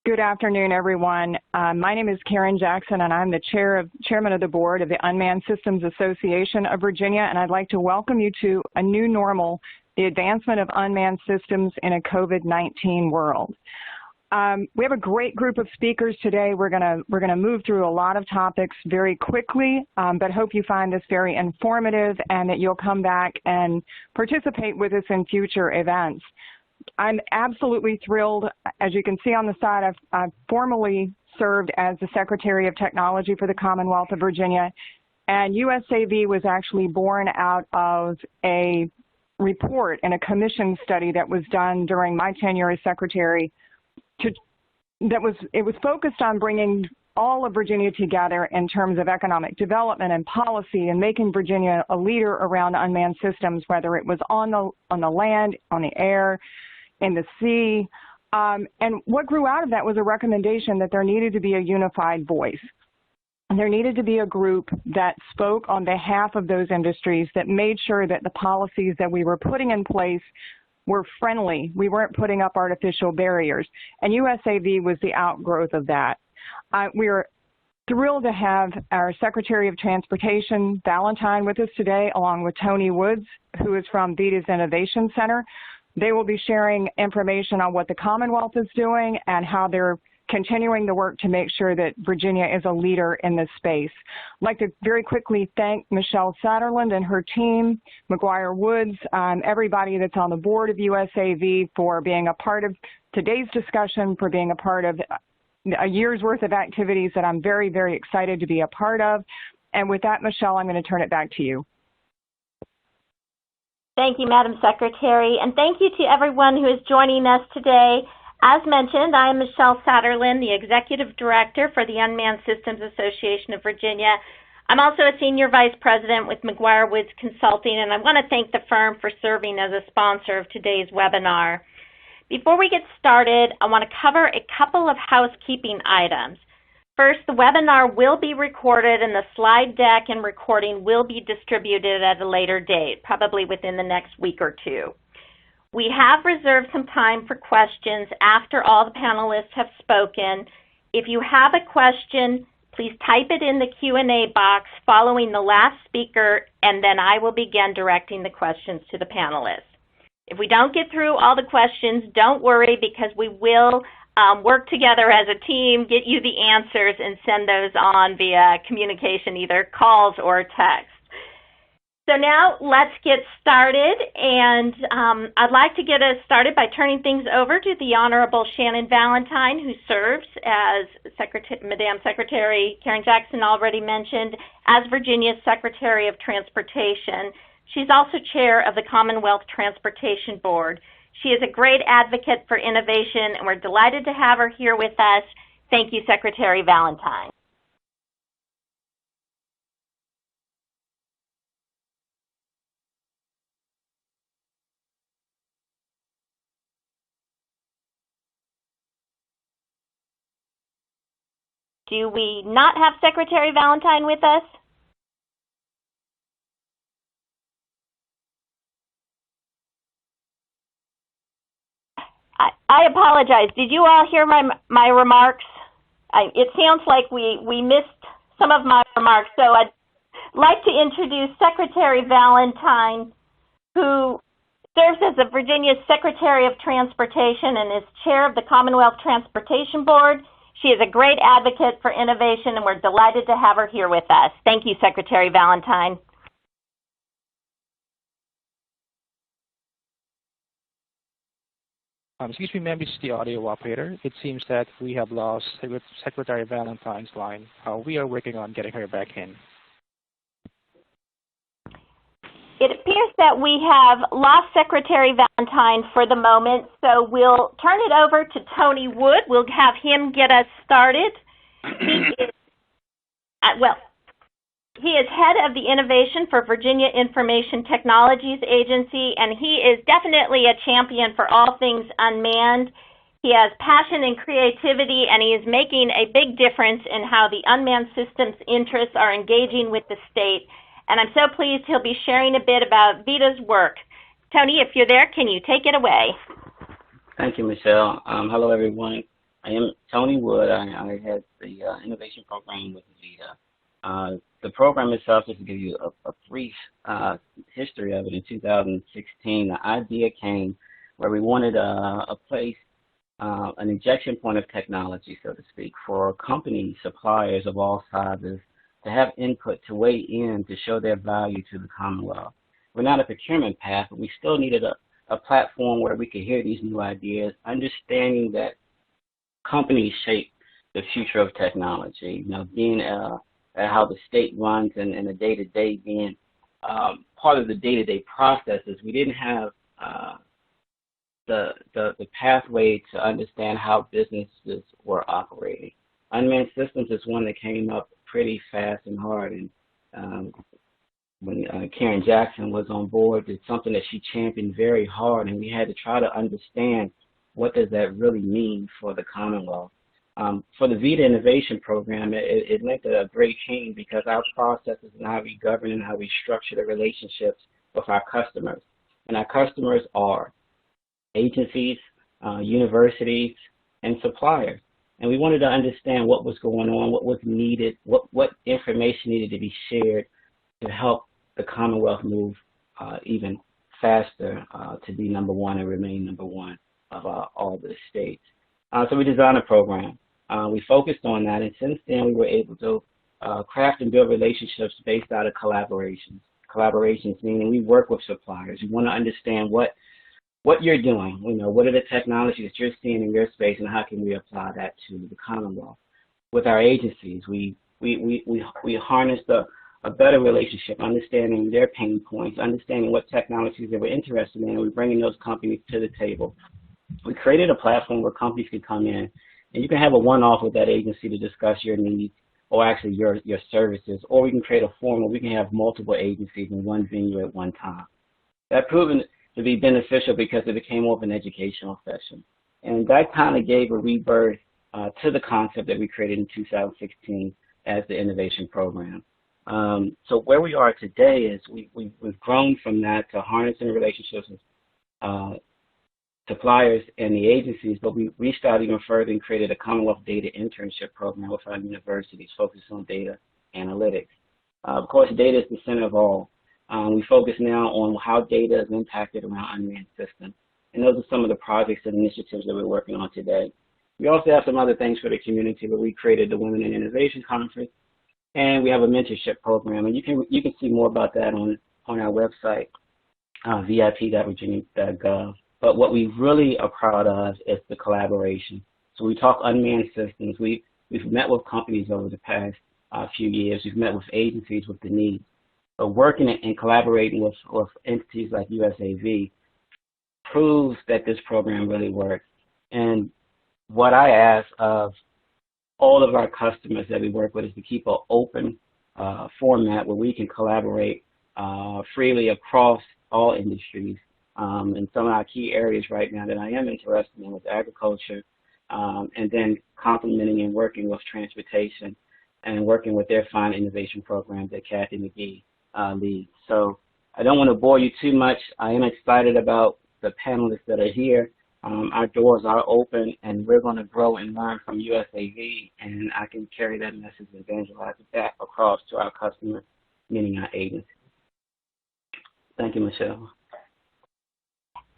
Good afternoon, everyone. My name is Karen Jackson, and I'm the chairman of the board of the Unmanned Systems Association of Virginia, and I'd like to welcome you to a new normal, the advancement of unmanned systems in a COVID-19 world. We have a great group of speakers today. We're gonna move through a lot of topics very quickly, but hope you find this very informative and that you'll come back and participate with us in future events. I'm absolutely thrilled. As you can see on the side, I've formally served as the Secretary of Technology for the Commonwealth of Virginia, and USAV was actually born out of a report and a commission study that was done during my tenure as Secretary. It was focused on bringing all of Virginia together in terms of economic development and policy and making Virginia a leader around unmanned systems, whether it was on the land, on the air, in the sea. And what grew out of that was a recommendation that there needed to be a unified voice. And there needed to be a group that spoke on behalf of those industries, that made sure that the policies that we were putting in place were friendly. We weren't putting up artificial barriers. And USAV was the outgrowth of that. We are thrilled to have our Secretary of Transportation, Valentine, with us today, along with Tony Woods, who is from VITA's Innovation Center. They will be sharing information on what the Commonwealth is doing and how they're continuing the work to make sure that Virginia is a leader in this space. I'd like to very quickly thank Michelle Satterland and her team, McGuireWoods, everybody that's on the board of USAV for being a part of today's discussion, for being a part of a year's worth of activities that I'm very, very excited to be a part of. And with that, Michelle, I'm going to turn it back to you. Thank you, Madam Secretary, and thank you to everyone who is joining us today. As mentioned, I am Michelle Satterland, the Executive Director for the Unmanned Systems Association of Virginia. I'm also a Senior Vice President with McGuireWoods Consulting, and I want to thank the firm for serving as a sponsor of today's webinar. Before we get started, I want to cover a couple of housekeeping items. First, the webinar will be recorded and the slide deck and recording will be distributed at a later date, probably within the next week or two. We have reserved some time for questions after all the panelists have spoken. If you have a question, please type it in the Q&A box following the last speaker, and then I will begin directing the questions to the panelists. If we don't get through all the questions, don't worry, because we will work together as a team, get you the answers, and send those on via communication, either calls or text. So now let's get started, and I'd like to get us started by turning things over to the Honorable Shannon Valentine, who serves as Madam Secretary Karen Jackson already mentioned, as Virginia's Secretary of Transportation. She's also chair of the Commonwealth Transportation Board. She is a great advocate for innovation, and we're delighted to have her here with us. Thank you, Secretary Valentine. Do we not have Secretary Valentine with us? I apologize. Did you all hear my remarks? It sounds like we missed some of my remarks. So I'd like to introduce Secretary Valentine, who serves as the Virginia Secretary of Transportation and is chair of the Commonwealth Transportation Board. She is a great advocate for innovation, and we're delighted to have her here with us. Thank you, Secretary Valentine. Excuse me, ma'am, this is the audio operator. It seems that we have lost Secretary Valentine's line. We are working on getting her back in. It appears that we have lost Secretary Valentine for the moment, so we'll turn it over to Tony Wood. We'll have him get us started. He is head of the Innovation for Virginia Information Technologies Agency, and he is definitely a champion for all things unmanned. He has passion and creativity, and he is making a big difference in how the unmanned systems interests are engaging with the state. And I'm so pleased he'll be sharing a bit about VITA's work. Tony, if you're there, can you take it away? Thank you, Michelle. Hello, everyone. I am Tony Wood. I head the innovation program with VITA. The program itself, just to give you a brief history of it, in 2016, the idea came where we wanted a place, an injection point of technology, so to speak, for companies, suppliers of all sizes to have input, to weigh in, to show their value to the Commonwealth. We're not a procurement path, but we still needed a platform where we could hear these new ideas, understanding that companies shape the future of technology. You know, being how the state runs and the day-to-day being part of the day-to-day processes, we didn't have the pathway to understand how businesses were operating. Unmanned systems is one that came up pretty fast and hard, and when Karen Jackson was on board, it's something that she championed very hard, and we had to try to understand what does that really mean for the Commonwealth. For the VITA Innovation Program, it meant a great change because our processes and how we govern and how we structure the relationships with our customers. And our customers are agencies, universities, and suppliers. And we wanted to understand what was going on, what was needed, what information needed to be shared to help the Commonwealth move even faster to be number one and remain number one of all the states. So we designed a program. We focused on that, and since then we were able to craft and build relationships based out of collaborations. Collaborations meaning we work with suppliers. We want to understand what you're doing. You know, what are the technologies that you're seeing in your space, and how can we apply that to the Commonwealth? With our agencies, we harnessed a better relationship, understanding their pain points, understanding what technologies they were interested in, and we're bringing those companies to the table. We created a platform where companies can come in, and you can have a one-off with that agency to discuss your needs, or actually your services, or we can create a forum where we can have multiple agencies in one venue at one time. That proven to be beneficial because it became more of an educational session. And that kind of gave a rebirth to the concept that we created in 2016 as the innovation program. So where we are today is we've grown from that to harnessing relationships with suppliers and the agencies, but we reached out even further and created a Commonwealth Data Internship Program with our universities focused on data analytics. Of course, data is the center of all. We focus now on how data is impacted around unmanned systems, and those are some of the projects and initiatives that we're working on today. We also have some other things for the community, but we created the Women in Innovation Conference, and we have a mentorship program, and you can see more about that on our website, vip.virginia.gov. But what we really are proud of is the collaboration. So we talk unmanned systems. We've met with companies over the past few years. We've met with agencies with the needs. But working and collaborating with entities like USAV proves that this program really works. And what I ask of all of our customers that we work with is to keep an open format where we can collaborate freely across all industries. And some of our key areas right now that I am interested in is agriculture, and then complementing and working with transportation and working with their fine innovation program that Kathy McGee leads. So I don't want to bore you too much. I am excited about the panelists that are here. Our doors are open, and we're going to grow and learn from USAV, and I can carry that message and evangelize it back across to our customers, meaning our agencies. Thank you, Michelle.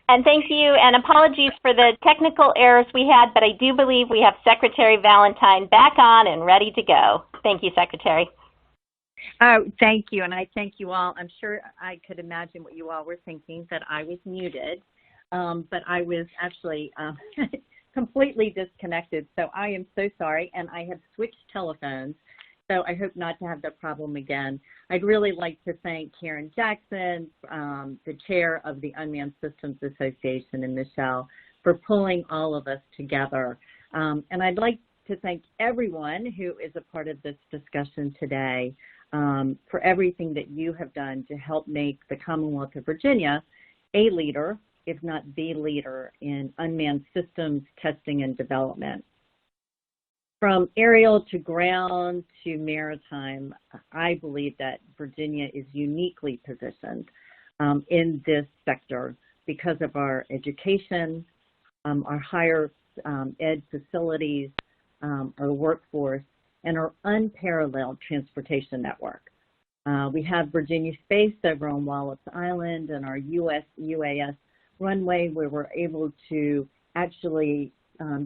And thank you, and apologies for the technical errors we had, but I do believe we have Secretary Valentine back on and ready to go. Thank you, Secretary. Oh, thank you, and I thank you all. I'm sure I could imagine what you all were thinking, that I was muted, but I was actually completely disconnected, so I am so sorry, and I have switched telephones, so I hope not to have that problem again. I'd really like to thank Karen Jackson, the chair of the Unmanned Systems Association, and Michelle for pulling all of us together. And I'd like to thank everyone who is a part of this discussion today for everything that you have done to help make the Commonwealth of Virginia a leader, if not the leader, in unmanned systems testing and development. From aerial to ground to maritime, I believe that Virginia is uniquely positioned in this sector because of our education, our higher ed facilities, our workforce, and our unparalleled transportation network. We have Virginia Space over on Wallops Island and our UAS runway, where we're able to actually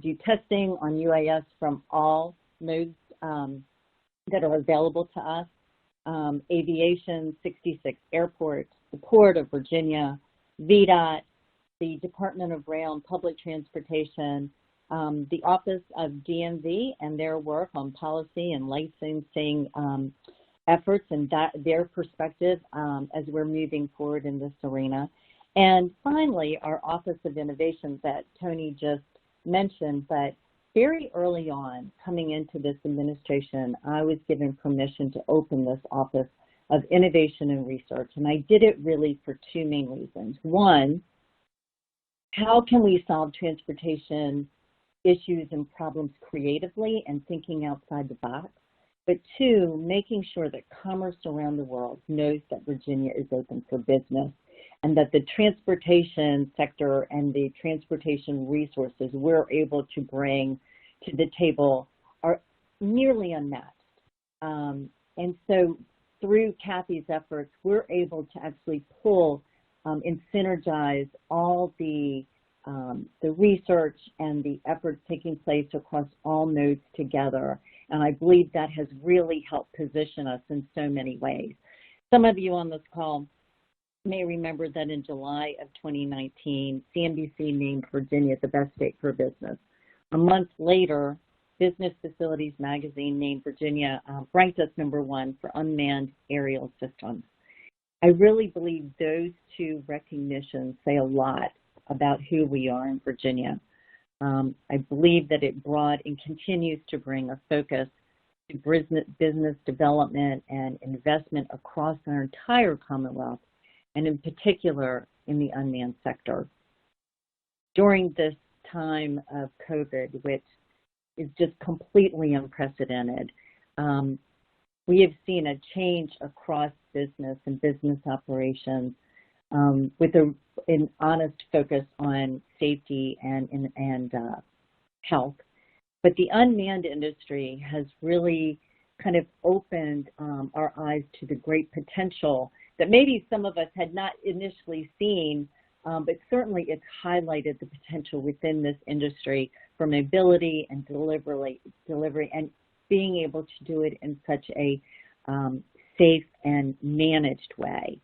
do testing on UAS from all modes that are available to us. Aviation, 66 airports, the Port of Virginia, VDOT, the Department of Rail and Public Transportation, the Office of DMV and their work on policy and licensing efforts and their perspective as we're moving forward in this arena. And finally, our Office of Innovation that Tony just mentioned, but very early on, coming into this administration, I was given permission to open this Office of Innovation and Research, and I did it really for two main reasons. One, how can we solve transportation issues and problems creatively and thinking outside the box? But two, making sure that commerce around the world knows that Virginia is open for business and that the transportation sector and the transportation resources we're able to bring to the table are nearly unmatched. And so through Kathy's efforts, we're able to actually pull and synergize all the research and the efforts taking place across all nodes together. And I believe that has really helped position us in so many ways. Some of you on this call may remember that in July of 2019, CNBC named Virginia the best state for business. A month later, Business Facilities Magazine named Virginia, ranked us #1 for unmanned aerial systems. I really believe those two recognitions say a lot about who we are in Virginia. I believe that it brought and continues to bring a focus to business development and investment across our entire Commonwealth, and in particular in the unmanned sector. During this time of COVID, which is just completely unprecedented, we have seen a change across business and business operations with an honest focus on safety and health. But the unmanned industry has really kind of opened our eyes to the great potential that maybe some of us had not initially seen, but certainly it's highlighted the potential within this industry for mobility and delivery and being able to do it in such a safe and managed way.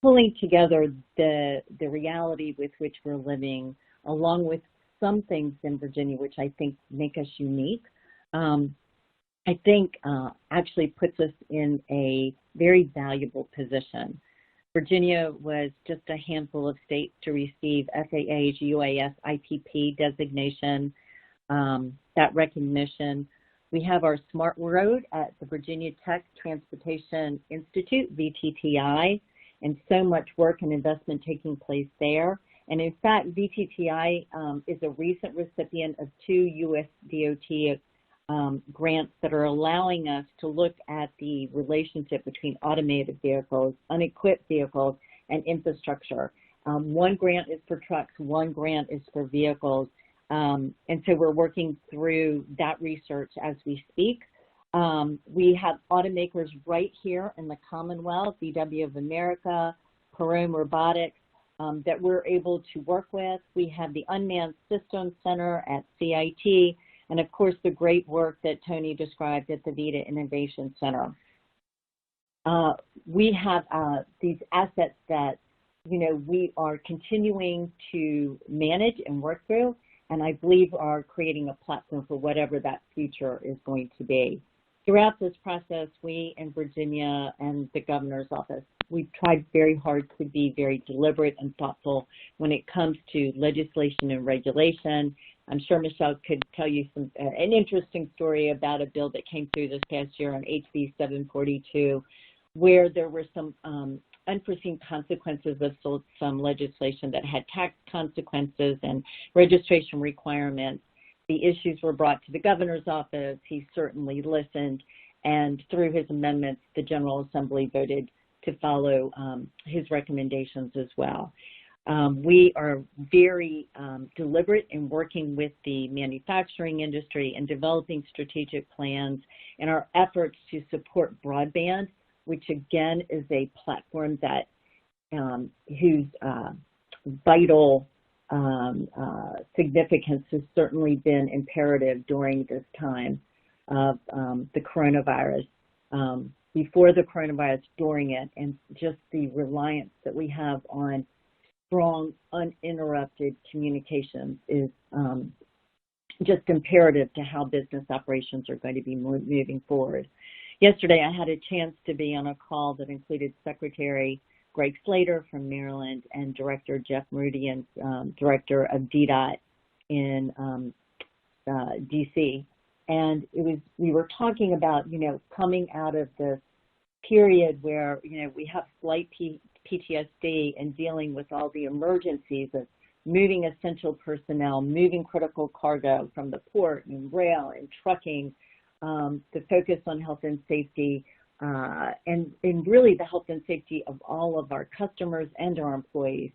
Pulling together the reality with which we're living, along with some things in Virginia which I think make us unique, I think actually puts us in a very valuable position. Virginia was just a handful of states to receive FAA's UAS IPP designation, that recognition. We have our Smart Road at the Virginia Tech Transportation Institute, VTTI, and so much work and investment taking place there. And in fact, VTTI is a recent recipient of 2 U.S. DOT grants that are allowing us to look at the relationship between automated vehicles, unequipped vehicles, and infrastructure. One grant is for trucks, one grant is for vehicles. And so we're working through that research as we speak. We have automakers right here in the Commonwealth, VW of America, Perrone Robotics, that we're able to work with. We have the Unmanned Systems Center at CIT, and of course the great work that Tony described at the VITA Innovation Center. We have these assets that, you know, we are continuing to manage and work through, and I believe are creating a platform for whatever that future is going to be. Throughout this process, we in Virginia and the governor's office, we've tried very hard to be very deliberate and thoughtful when it comes to legislation and regulation. I'm sure Michelle could tell you an interesting story about a bill that came through this past year on HB 742, where there were some unforeseen consequences of some legislation that had tax consequences and registration requirements. The issues were brought to the governor's office. He certainly listened, and through his amendments, the General Assembly voted to follow his recommendations as well. We are very deliberate in working with the manufacturing industry and developing strategic plans in our efforts to support broadband, which again is a platform that whose vital significance has certainly been imperative during this time of the coronavirus, before the coronavirus, during it, and just the reliance that we have on strong, uninterrupted communications is just imperative to how business operations are going to be moving forward. Yesterday, I had a chance to be on a call that included Secretary Greg Slater from Maryland and Director Jeff Meridian, Director of DDOT in DC. And we were talking about, coming out of this period where, we have slight PTSD and dealing with all the emergencies of moving essential personnel, moving critical cargo from the port and rail and trucking, the focus on health and safety, and really the health and safety of all of our customers and our employees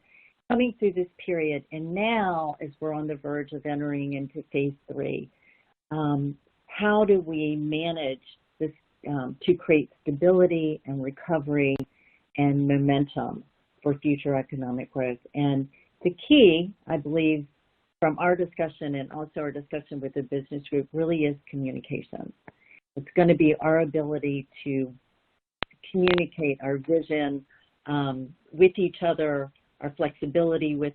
coming through this period. And now, as we're on the verge of entering into phase 3, how do we manage this to create stability and recovery and momentum for future economic growth? And the key, I believe, from our discussion and also our discussion with the business group really is communication. It's going to be our ability to communicate our vision with each other, our flexibility with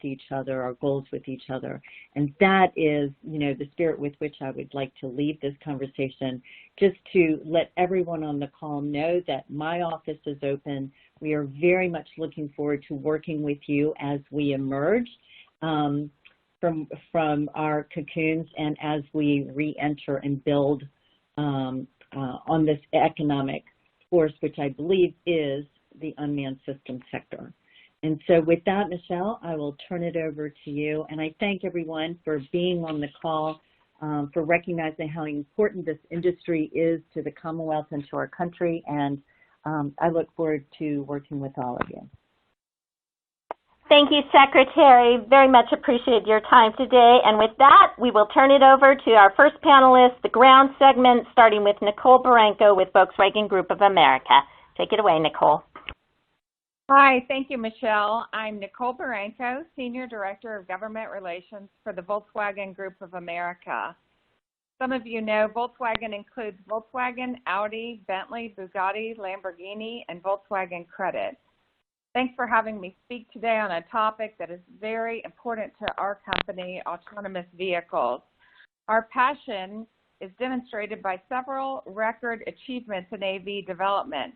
each other, our goals with each other. And that is, the spirit with which I would like to leave this conversation, just to let everyone on the call know that my office is open. We are very much looking forward to working with you as we emerge from our cocoons and as we re-enter and build on this economic force, which I believe is the unmanned system sector. And so with that, Michelle, I will turn it over to you. And I thank everyone for being on the call, for recognizing how important this industry is to the Commonwealth and to our country. And I look forward to working with all of you. Thank you, Secretary. Very much appreciate your time today. And with that, we will turn it over to our first panelist, the ground segment, starting with Nicole Baranco with Volkswagen Group of America. Take it away, Nicole. Hi, thank you, Michelle. I'm Nicole Baranco, Senior Director of Government Relations for the Volkswagen Group of America. Some of you know Volkswagen includes Volkswagen, Audi, Bentley, Bugatti, Lamborghini, and Volkswagen Credit. Thanks for having me speak today on a topic that is very important to our company, autonomous vehicles. Our passion is demonstrated by several record achievements in AV development.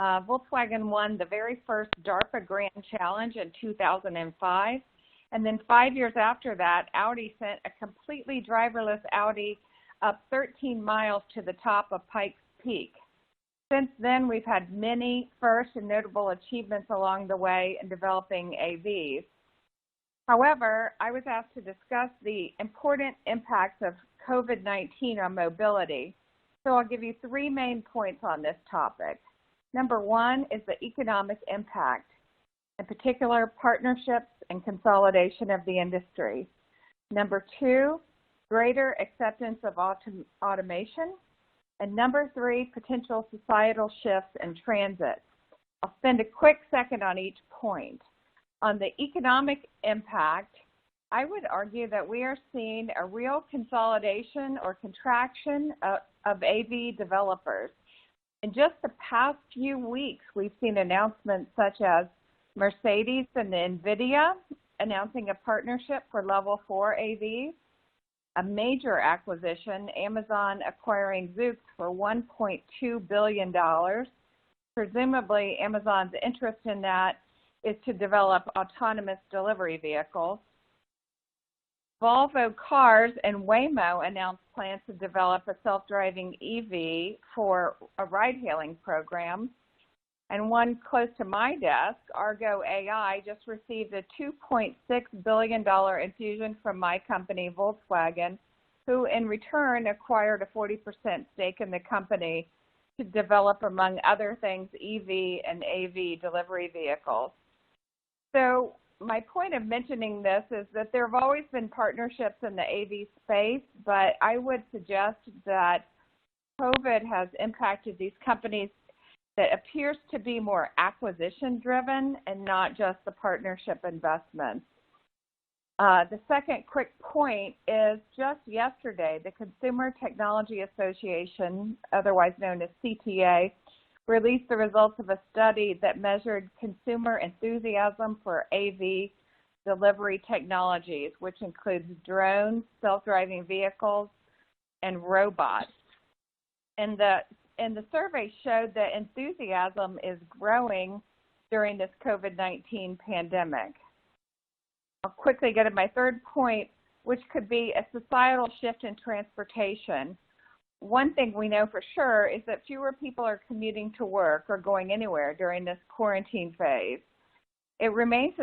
Volkswagen won the very first DARPA Grand Challenge in 2005, and then 5 years after that, Audi sent a completely driverless Audi up 13 miles to the top of Pikes Peak. Since then, we've had many first and notable achievements along the way in developing AVs. However, I was asked to discuss the important impacts of COVID-19 on mobility, so I'll give you 3 main points on this topic. Number 1 is the economic impact, in particular partnerships and consolidation of the industry. Number 2, greater acceptance of automation. And number 3, potential societal shifts in transit. I'll spend a quick second on each point. On the economic impact, I would argue that we are seeing a real consolidation or contraction of AV developers. In just the past few weeks, we've seen announcements such as Mercedes and NVIDIA announcing a partnership for Level 4 AVs, a major acquisition, Amazon acquiring Zoox for $1.2 billion. Presumably, Amazon's interest in that is to develop autonomous delivery vehicles. Volvo Cars and Waymo announced plans to develop a self-driving EV for a ride-hailing program. And one close to my desk, Argo AI, just received a $2.6 billion infusion from my company, Volkswagen, who in return acquired a 40% stake in the company to develop, among other things, EV and AV delivery vehicles. So my point of mentioning this is that there have always been partnerships in the AV space, but I would suggest that COVID has impacted these companies that appears to be more acquisition driven and not just the partnership investments. The second quick point is just yesterday, the Consumer Technology Association, otherwise known as CTA, released the results of a study that measured consumer enthusiasm for AV delivery technologies, which includes drones, self-driving vehicles, and robots. And the survey showed that enthusiasm is growing during this COVID-19 pandemic. I'll quickly get to my third point, which could be a societal shift in transportation. One thing we know for sure is that fewer people are commuting to work or going anywhere during this quarantine phase. It remains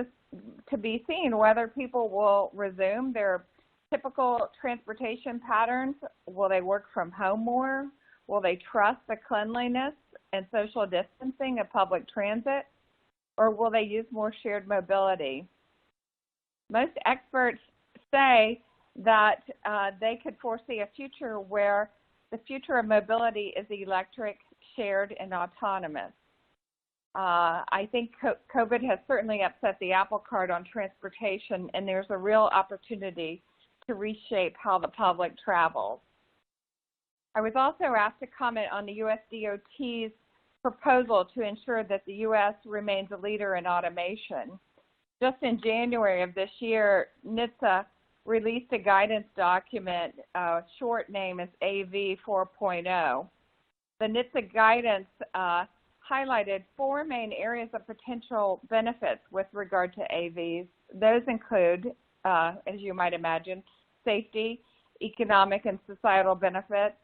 to be seen whether people will resume their typical transportation patterns. Will they work from home more? Will they trust the cleanliness and social distancing of public transit? Or will they use more shared mobility? Most experts say that they could foresee a future where the future of mobility is electric, shared, and autonomous. I think COVID has certainly upset the apple cart on transportation, and there's a real opportunity to reshape how the public travels. I was also asked to comment on the U.S. DOT's proposal to ensure that the U.S. remains a leader in automation. Just in January of this year, NHTSA released a guidance document, short name is AV 4.0. The NHTSA guidance highlighted four main areas of potential benefits with regard to AVs. Those include, as you might imagine, safety, economic and societal benefits,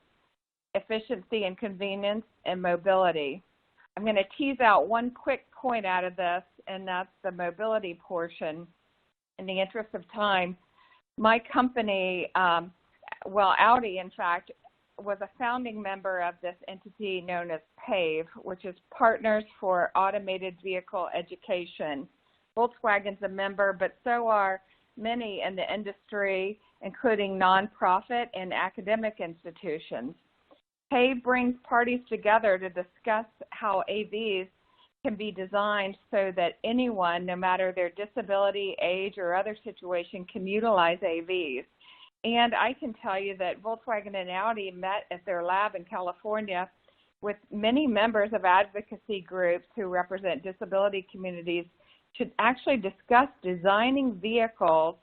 efficiency and convenience, and mobility. I'm going to tease out one quick point out of this, and that's the mobility portion. In the interest of time, my company, Audi, in fact, was a founding member of this entity known as PAVE, which is Partners for Automated Vehicle Education. Volkswagen's a member, but so are many in the industry, including nonprofit and academic institutions. PAVE brings parties together to discuss how AVs can be designed so that anyone, no matter their disability, age, or other situation, can utilize AVs. And I can tell you that Volkswagen and Audi met at their lab in California with many members of advocacy groups who represent disability communities to actually discuss designing vehicles,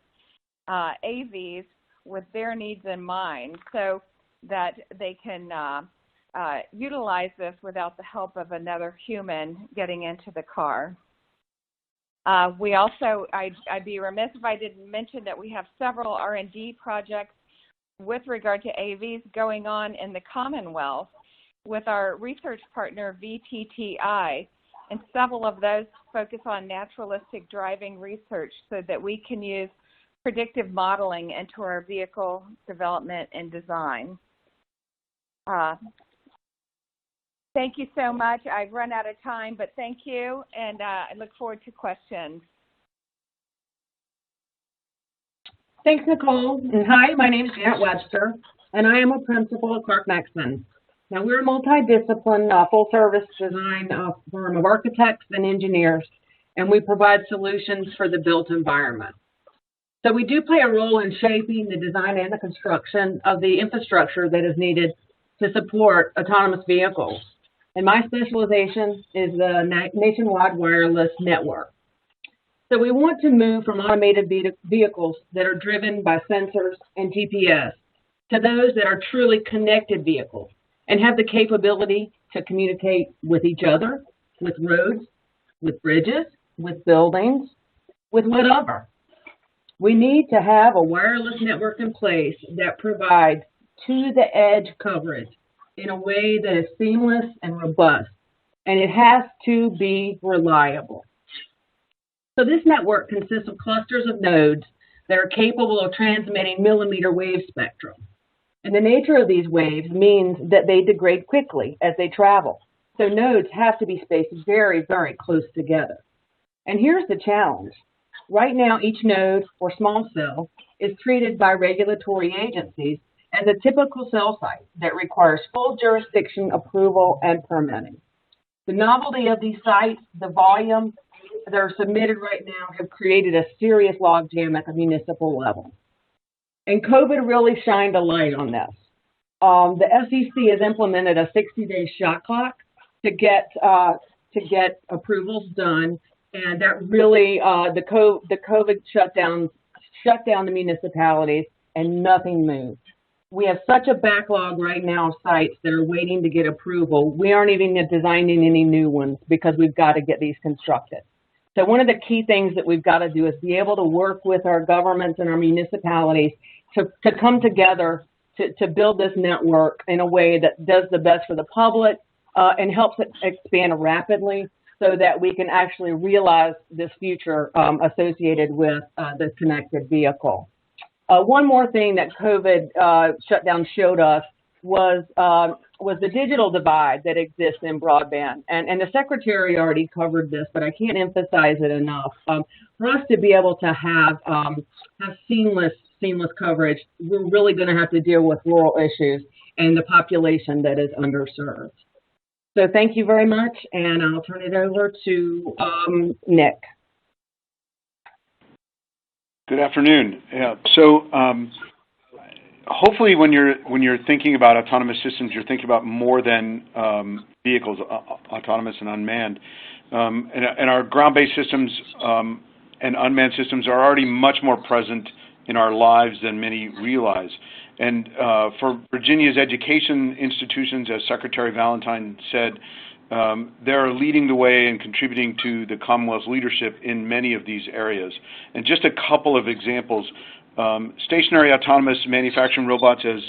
AVs, with their needs in mind so that they can utilize this without the help of another human getting into the car. We also, I'd be remiss if I didn't mention that we have several R&D projects with regard to AVs going on in the Commonwealth with our research partner VTTI, and several of those focus on naturalistic driving research so that we can use predictive modeling into our vehicle development and design. Thank you so much. I've run out of time, but thank you, and I look forward to questions. Thanks, Nicole. And hi, my name is Janet Webster, and I am a principal at Clark Nexon. Now, we're a multidisciplinary, full-service design firm of architects and engineers, and we provide solutions for the built environment. So we do play a role in shaping the design and the construction of the infrastructure that is needed to support autonomous vehicles. And my specialization is the nationwide wireless network. So we want to move from automated vehicles that are driven by sensors and GPS to those that are truly connected vehicles and have the capability to communicate with each other, with roads, with bridges, with buildings, with whatever. We need to have a wireless network in place that provides to-the-edge coverage in a way that is seamless and robust, and it has to be reliable. So this network consists of clusters of nodes that are capable of transmitting millimeter wave spectrum. And the nature of these waves means that they degrade quickly as they travel. So nodes have to be spaced very, very close together. And here's the challenge. Right now, each node or small cell is treated by regulatory agencies as a typical cell site that requires full jurisdiction approval and permitting. The novelty of these sites, the volume that are submitted right now have created a serious logjam at the municipal level. And COVID really shined a light on this. The SEC has implemented a 60-day shot clock to get approvals done, and that really the COVID shut down the municipalities, and nothing moved. We have such a backlog right now of sites that are waiting to get approval. We aren't even designing any new ones because we've got to get these constructed. So one of the key things that we've got to do is be able to work with our governments and our municipalities to come together to build this network in a way that does the best for the public and helps it expand rapidly so that we can actually realize this future associated with the connected vehicle. One more thing that COVID shutdown showed us was the digital divide that exists in broadband. And the Secretary already covered this, but I can't emphasize it enough. For us to be able to have seamless coverage, we're really going to have to deal with rural issues and the population that is underserved. So thank you very much, and I'll turn it over to Nick. Good afternoon. Yeah, so hopefully when you're thinking about autonomous systems, you're thinking about more than vehicles, autonomous and unmanned. And our ground-based systems and unmanned systems are already much more present in our lives than many realize. And for Virginia's education institutions, as Secretary Valentine said, they're leading the way and contributing to the Commonwealth's leadership in many of these areas. And just a couple of examples, stationary autonomous manufacturing robots, as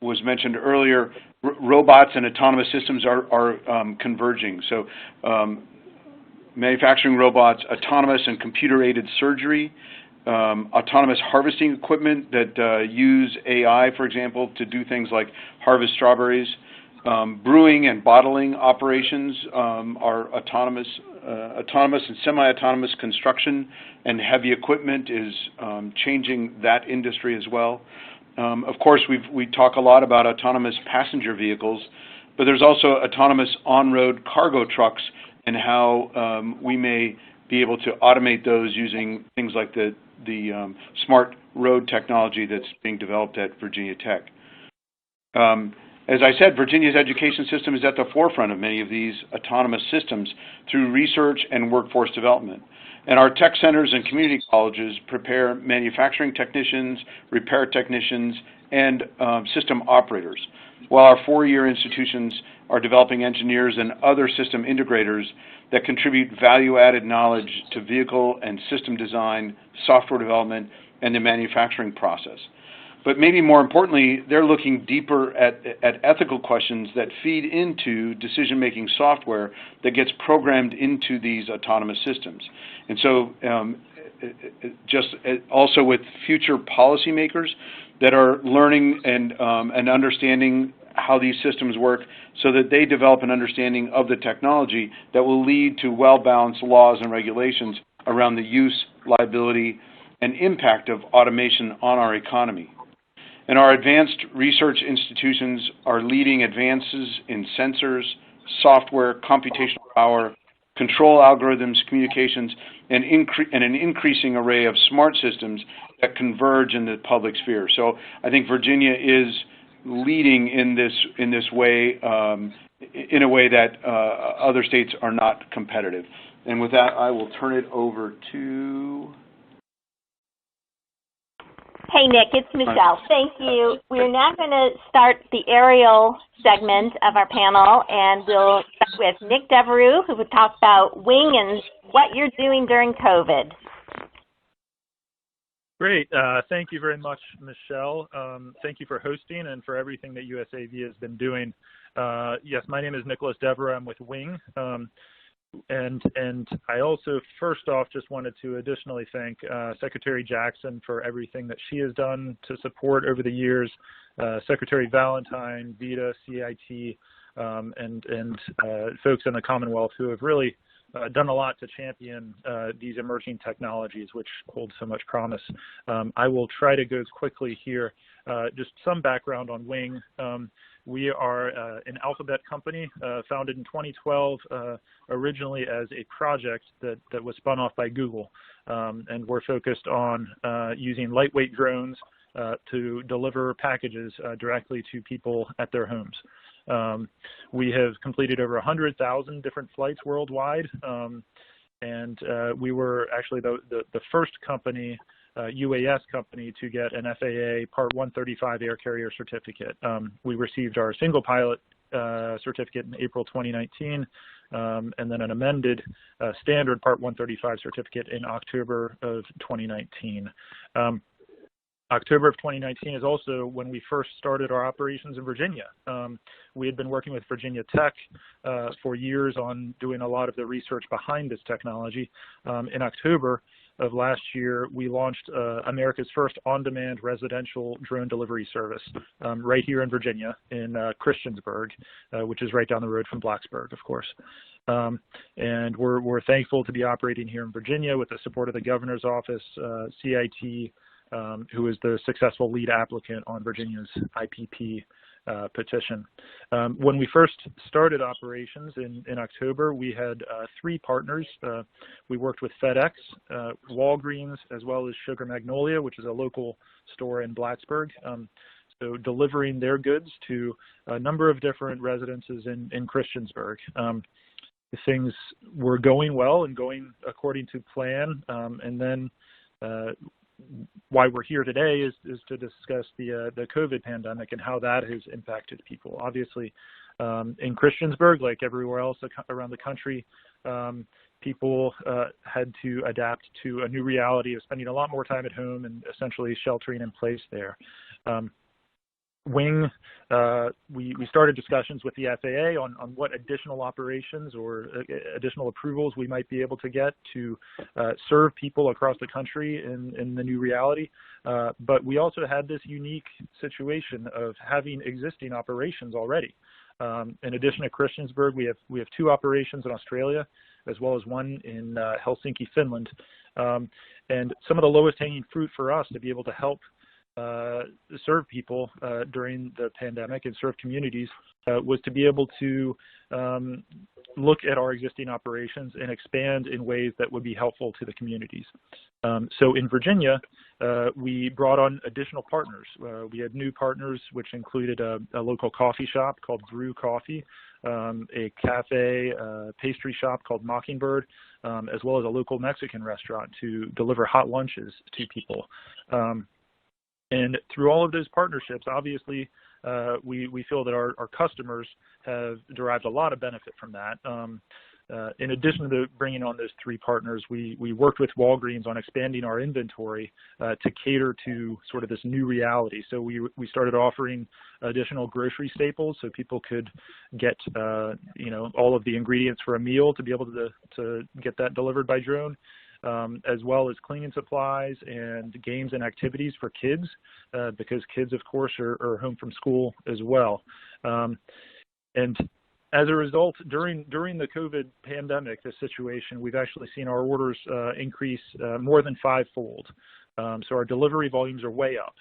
was mentioned earlier, robots and autonomous systems are converging. So manufacturing robots, autonomous and computer-aided surgery, autonomous harvesting equipment that use AI, for example, to do things like harvest strawberries. Brewing and bottling operations are autonomous. Autonomous and semi-autonomous construction and heavy equipment is changing that industry as well. Of course, we talk a lot about autonomous passenger vehicles, but there's also autonomous on-road cargo trucks and how we may be able to automate those using things like the smart road technology that's being developed at Virginia Tech. As I said, Virginia's education system is at the forefront of many of these autonomous systems through research and workforce development. And our tech centers and community colleges prepare manufacturing technicians, repair technicians, and system operators, while our four-year institutions are developing engineers and other system integrators that contribute value-added knowledge to vehicle and system design, software development, and the manufacturing process. But maybe more importantly, they're looking deeper at ethical questions that feed into decision-making software that gets programmed into these autonomous systems. And so just also with future policymakers that are learning and understanding how these systems work so that they develop an understanding of the technology that will lead to well-balanced laws and regulations around the use, liability, and impact of automation on our economy. And our advanced research institutions are leading advances in sensors, software, computational power, control algorithms, communications, and an increasing array of smart systems that converge in the public sphere. So I think Virginia is leading in this way, in a way that other states are not competitive. And with that, I will turn it over to... Hey, Nick, it's Michelle. Thank you. We're now going to start the aerial segment of our panel, and we'll start with Nick Devereux, who would talk about Wing and what you're doing during COVID. Great. Thank you very much, Michelle. Thank you for hosting and for everything that USAV has been doing. Yes, my name is Nicholas Devereux. I'm with Wing. And I also, first off, just wanted to additionally thank Secretary Jackson for everything that she has done to support over the years, Secretary Valentine, VITA, CIT, and folks in the Commonwealth who have really done a lot to champion these emerging technologies, which hold so much promise. I will try to go quickly here. Just some background on Wing. We are an alphabet company founded in 2012, originally as a project that was spun off by Google. And we're focused on using lightweight drones to deliver packages directly to people at their homes. We have completed over 100,000 different flights worldwide, and we were actually the first company, UAS company, to get an FAA Part 135 air carrier certificate. We received our single pilot certificate in April 2019, and then an amended standard Part 135 certificate in October of 2019. October of 2019 is also when we first started our operations in Virginia. We had been working with Virginia Tech for years on doing a lot of the research behind this technology. In October of last year, we launched America's first on-demand residential drone delivery service right here in Virginia in Christiansburg, which is right down the road from Blacksburg, of course. And we're thankful to be operating here in Virginia with the support of the governor's office, CIT, who is the successful lead applicant on Virginia's IPP petition. When we first started operations in October, we had 3 partners. We worked with FedEx, Walgreens, as well as Sugar Magnolia, which is a local store in Blacksburg. So delivering their goods to a number of different residences in Christiansburg. Things were going well and going according to plan, and then why we're here today is to discuss the COVID pandemic and how that has impacted people. Obviously, in Christiansburg, like everywhere else around the country, people had to adapt to a new reality of spending a lot more time at home and essentially sheltering in place there. Wing, we started discussions with the FAA on what additional operations or additional approvals we might be able to get to serve people across the country in the new reality. But we also had this unique situation of having existing operations already. In addition to Christiansburg, we have 2 operations in Australia, as well as 1 in Helsinki, Finland. And some of the lowest hanging fruit for us to be able to help serve people during the pandemic and serve communities was to be able to look at our existing operations and expand in ways that would be helpful to the communities. So in Virginia, we brought on additional partners. We had new partners, which included a local coffee shop called Brew Coffee, a cafe, pastry shop called Mockingbird, as well as a local Mexican restaurant to deliver hot lunches to people. And through all of those partnerships, obviously, we feel that our customers have derived a lot of benefit from that. In addition to bringing on those 3 partners, we worked with Walgreens on expanding our inventory to cater to sort of this new reality. So we started offering additional grocery staples so people could get all of the ingredients for a meal to be able to get that delivered by drone. As well as cleaning supplies and games and activities for kids, because kids, of course, are home from school as well. And as a result, during the COVID pandemic, this situation, we've actually seen our orders increase more than 5-fold. So our delivery volumes are way up.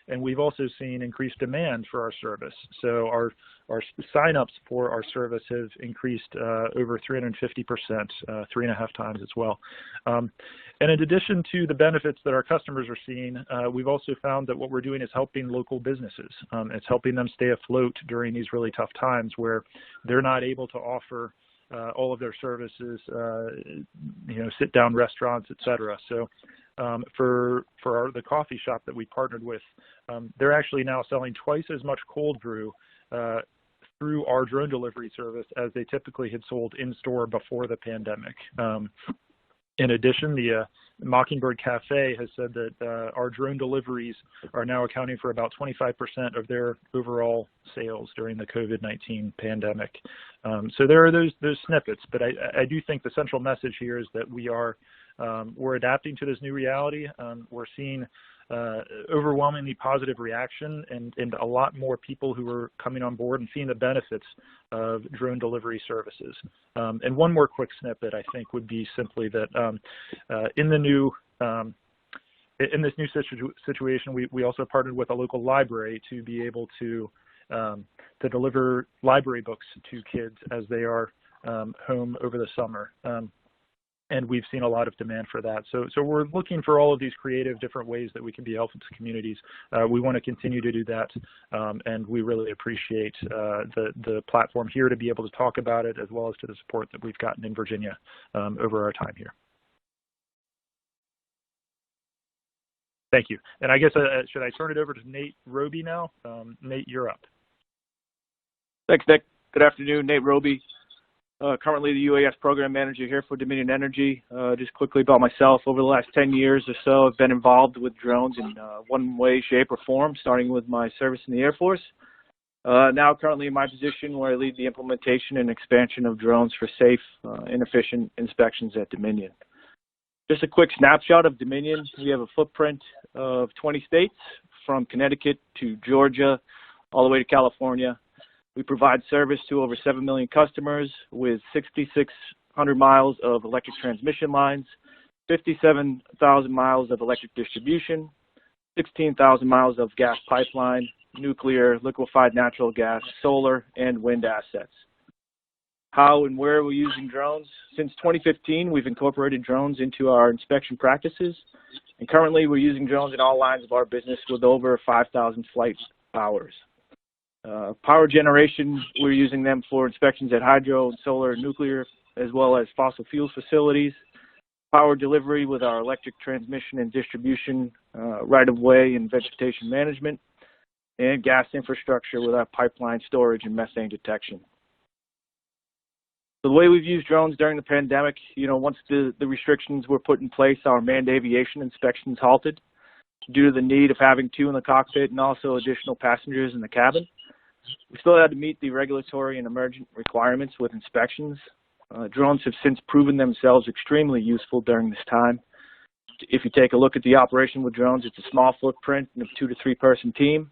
And we've also seen increased demand for our service. So our signups for our service have increased over 350%, 3.5 times as well. And in addition to the benefits that our customers are seeing, we've also found that what we're doing is helping local businesses. It's helping them stay afloat during these really tough times where they're not able to offer all of their services, sit-down restaurants, et cetera. So for the coffee shop that we partnered with, they're actually now selling twice as much cold brew through our drone delivery service as they typically had sold in-store before the pandemic. In addition, the Mockingbird Cafe has said that our drone deliveries are now accounting for about 25% of their overall sales during the COVID-19 pandemic. So there are those snippets, but I do think the central message here is that we're adapting to this new reality. We're seeing overwhelmingly positive reaction and a lot more people who are coming on board and seeing the benefits of drone delivery services. And one more quick snippet, I think, would be simply that in this new situation, we also partnered with a local library to be able to deliver library books to kids as they are home over the summer. And we've seen a lot of demand for that. So we're looking for all of these creative different ways that we can be helpful to communities. We want to continue to do that, and we really appreciate the platform here to be able to talk about it, as well as to the support that we've gotten in Virginia over our time here. Thank you. And I guess, should I turn it over to Nate Roby now? Nate, you're up. Thanks, Nick. Good afternoon, Nate Roby. Currently the UAS program manager here for Dominion Energy. Just quickly about myself, over the last 10 years or so, I've been involved with drones in one way, shape, or form, starting with my service in the Air Force. Now currently in my position where I lead the implementation and expansion of drones for safe and efficient inspections at Dominion. Just a quick snapshot of Dominion. We have a footprint of 20 states, from Connecticut to Georgia, all the way to California. We provide service to over 7 million customers with 6,600 miles of electric transmission lines, 57,000 miles of electric distribution, 16,000 miles of gas pipeline, nuclear, liquefied natural gas, solar, and wind assets. How and where are we using drones? Since 2015, we've incorporated drones into our inspection practices, and currently we're using drones in all lines of our business with over 5,000 flight hours. Power generation, we're using them for inspections at hydro, solar, nuclear, as well as fossil fuel facilities. Power delivery with our electric transmission and distribution, right-of-way and vegetation management, and gas infrastructure with our pipeline storage and methane detection. So the way we've used drones during the pandemic, once the restrictions were put in place, our manned aviation inspections halted due to the need of having 2 in the cockpit and also additional passengers in the cabin. We still had to meet the regulatory and emergent requirements with inspections. Drones have since proven themselves extremely useful during this time. If you take a look at the operation with drones, it's a small footprint and a 2 to 3 person team.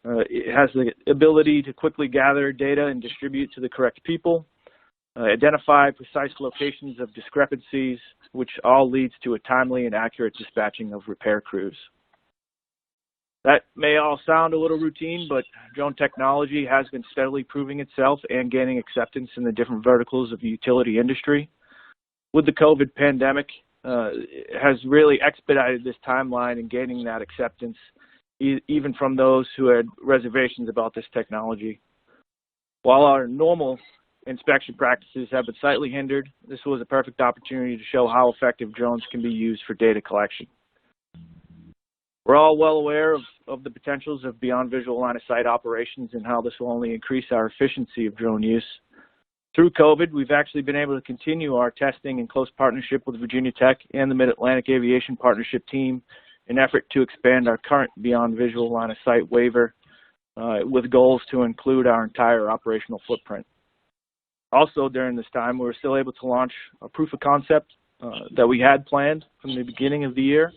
It has the ability to quickly gather data and distribute to the correct people, identify precise locations of discrepancies, which all leads to a timely and accurate dispatching of repair crews. That may all sound a little routine, but drone technology has been steadily proving itself and gaining acceptance in the different verticals of the utility industry. With the COVID pandemic, it has really expedited this timeline in gaining that acceptance, even from those who had reservations about this technology. While our normal inspection practices have been slightly hindered, this was a perfect opportunity to show how effective drones can be used for data collection. We're all well aware of the potentials of beyond visual line of sight operations and how this will only increase our efficiency of drone use. Through COVID, we've actually been able to continue our testing in close partnership with Virginia Tech and the Mid-Atlantic Aviation Partnership Team in effort to expand our current beyond visual line of sight waiver with goals to include our entire operational footprint. Also, during this time, we were still able to launch a proof of concept that we had planned from the beginning of the year.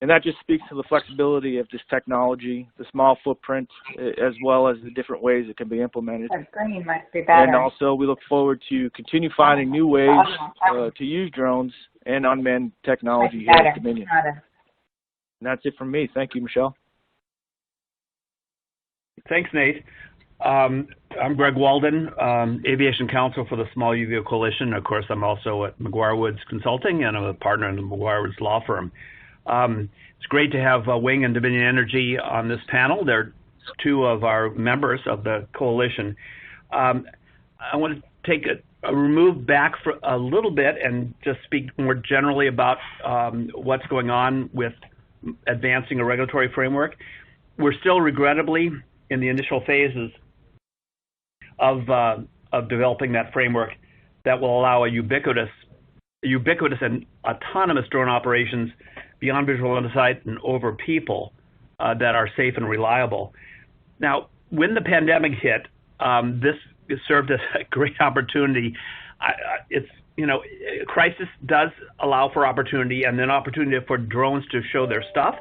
And that just speaks to the flexibility of this technology, the small footprint, as well as the different ways it can be implemented. The screen must be better. And also, we look forward to continue finding new ways to use drones and unmanned technology here at Dominion. And that's it from me. Thank you, Michelle. Thanks, Nate. I'm Greg Walden, Aviation Counsel for the Small UVO Coalition. Of course, I'm also at McGuireWoods Consulting, and I'm a partner in the McGuireWoods law firm. It's great to have Wing and Dominion Energy on this panel. They're 2 of our members of the coalition. I want to take a remove back for a little bit and just speak more generally about what's going on with advancing a regulatory framework. We're still regrettably in the initial phases of developing that framework that will allow a ubiquitous and autonomous drone operations beyond visual line of sight and over people that are safe and reliable. Now, when the pandemic hit, this served as a great opportunity. Crisis does allow for opportunity, and then opportunity for drones to show their stuff.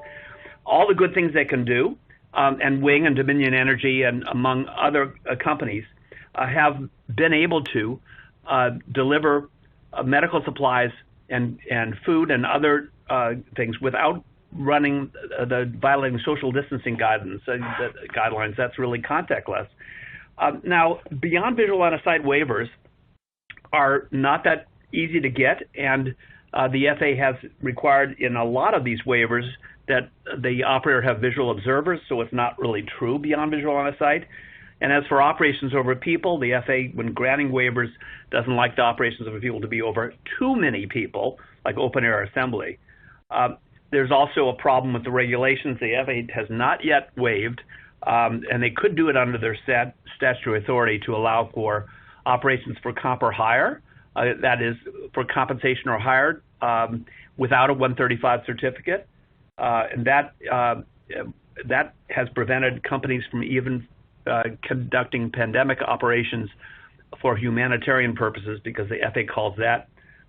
all the good things they can do, and Wing and Dominion Energy and among other companies have been able to deliver medical supplies and food and other things without violating social distancing guidelines. That's really contactless. Now, beyond visual line of sight waivers are not that easy to get, and the FAA has required in a lot of these waivers that the operator have visual observers, so it's not really true beyond visual line of sight. And as for operations over people, the FAA, when granting waivers, doesn't like the operations over people to be over too many people, like open air assembly. There's also a problem with the regulations. The FAA has not yet waived, and they could do it under their statutory authority to allow for operations for comp or hire, that is, for compensation or hire, without a 135 certificate. And that has prevented companies from even conducting pandemic operations for humanitarian purposes, because the FAA calls that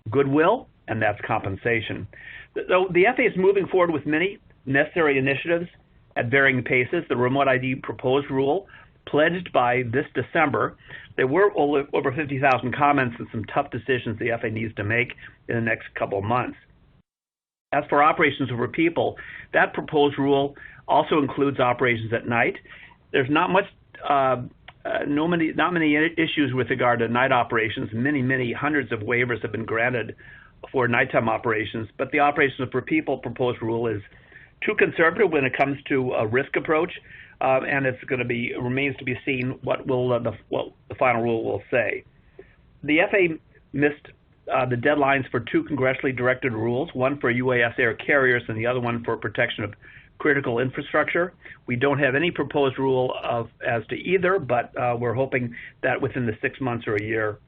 goodwill, and that's compensation. So the FAA is moving forward with many necessary initiatives at varying paces. The remote ID proposed rule, pledged by this December, there were over 50,000 comments and some tough decisions the FAA needs to make in the next couple of months. As for operations over people, that proposed rule also includes operations at night. There's not many issues with regard to night operations. Many hundreds of waivers have been granted for nighttime operations, but the operations for people proposed rule is too conservative when it comes to a risk approach, and remains to be seen what the final rule will say. The FAA missed the deadlines for two congressionally directed rules, one for UAS air carriers and the other one for protection of critical infrastructure. We don't have any proposed rule as to either, but we're hoping that within the 6 months or a year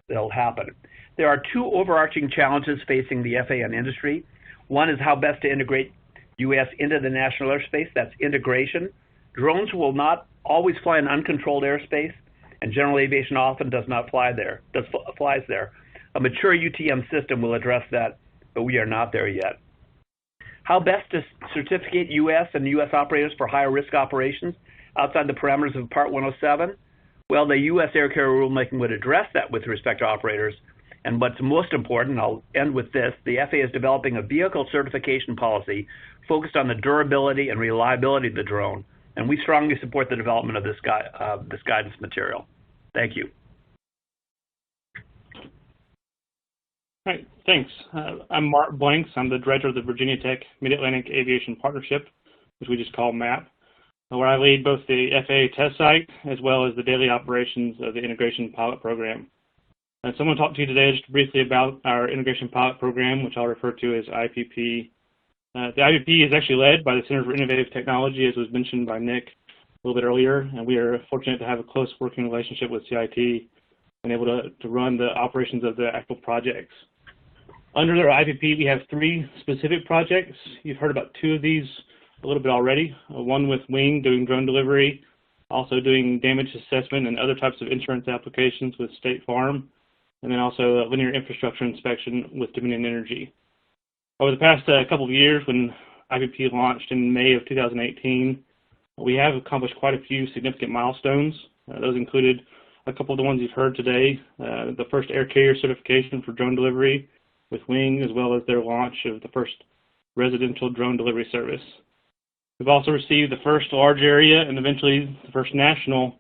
they'll happen. There are two overarching challenges facing the FAA and industry. One is how best to integrate UAS into the national airspace. That's integration. Drones will not always fly in uncontrolled airspace, and general aviation often flies there. A mature UTM system will address that, but we are not there yet. How best to certificate U.S. and U.S. operators for higher risk operations outside the parameters of Part 107? Well, the U.S. air carrier rulemaking would address that with respect to operators. And what's most important, I'll end with this, the FAA is developing a vehicle certification policy focused on the durability and reliability of the drone. And we strongly support the development of this guidance material. Thank you. All right, thanks. I'm Mark Blanks. I'm the director of the Virginia Tech Mid-Atlantic Aviation Partnership, which we just call MAP, where I lead both the FAA test site as well as the daily operations of the Integration Pilot Program. And so I'm going to talk to you today just briefly about our Integration Pilot Program, which I'll refer to as IPP. The IPP is actually led by the Center for Innovative Technology, as was mentioned by Nick a little bit earlier, and we are fortunate to have a close working relationship with CIT and able to run the operations of the actual projects. Under our IPP, we have 3 specific projects. You've heard about 2 of these a little bit already. One with Wing doing drone delivery, also doing damage assessment and other types of insurance applications with State Farm, and then also a linear infrastructure inspection with Dominion Energy. Over the past couple of years, when IPP launched in May of 2018, we have accomplished quite a few significant milestones. Those included a couple of the ones you've heard today, the first air carrier certification for drone delivery with Wing, as well as their launch of the first residential drone delivery service. We've also received the first large area and eventually the first national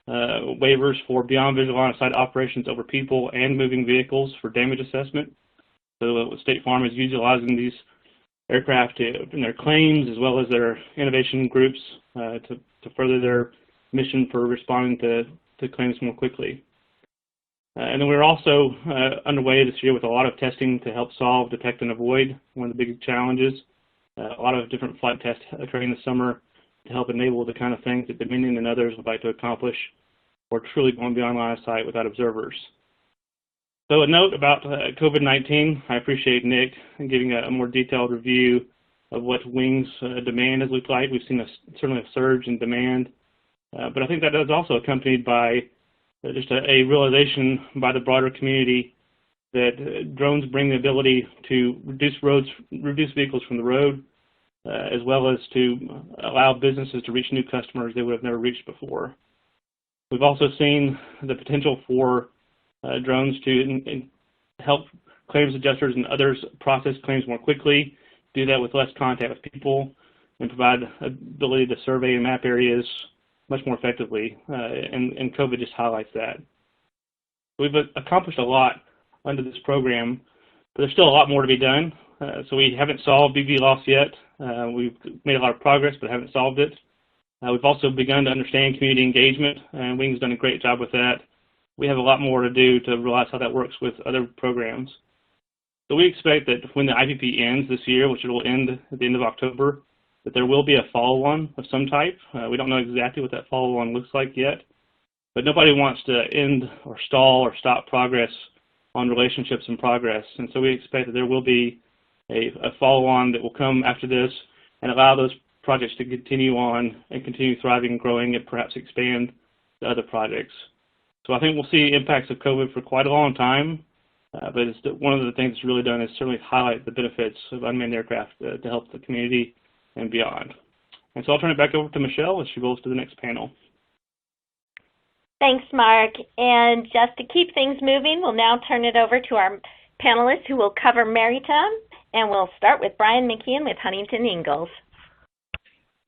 waivers for beyond visual line of sight operations over people and moving vehicles for damage assessment. So State Farm is utilizing these aircraft in their claims as well as their innovation groups to further their mission for responding to claims more quickly. And then we're also underway this year with a lot of testing to help solve, detect, and avoid one of the big challenges. A lot of different flight tests occurring this summer to help enable the kind of things that Dominion and others would like to accomplish, or truly going beyond line of sight without observers. So a note about COVID-19, I appreciate Nick giving a more detailed review of what Wing's demand has looked like. We've seen certainly a surge in demand, but I think that is also accompanied by just a realization by the broader community that drones bring the ability to reduce vehicles from the road, as well as to allow businesses to reach new customers they would have never reached before. We've also seen the potential for drones to help claims adjusters and others process claims more quickly, do that with less contact with people, and provide ability to survey and map areas much more effectively, and COVID just highlights that. We've accomplished a lot under this program, but there's still a lot more to be done. So we haven't solved BV loss yet. We've made a lot of progress, but haven't solved it. We've also begun to understand community engagement, and Wing's done a great job with that. We have a lot more to do to realize how that works with other programs. So we expect that when the IPP ends this year, which it will end at the end of October, that there will be a follow-on of some type. We don't know exactly what that follow-on looks like yet, but nobody wants to end or stall or stop progress on relationships and progress. And so we expect that there will be a follow-on that will come after this and allow those projects to continue on and continue thriving and growing and perhaps expand to other projects. So I think we'll see impacts of COVID for quite a long time, but it's one of the things it's really done is certainly highlight the benefits of unmanned aircraft to help the community and beyond. And so I'll turn it back over to Michelle as she goes to the next panel. Thanks, Mark. And just to keep things moving, we'll now turn it over to our panelists who will cover maritime, and we'll start with Brian McKeon with Huntington Ingalls.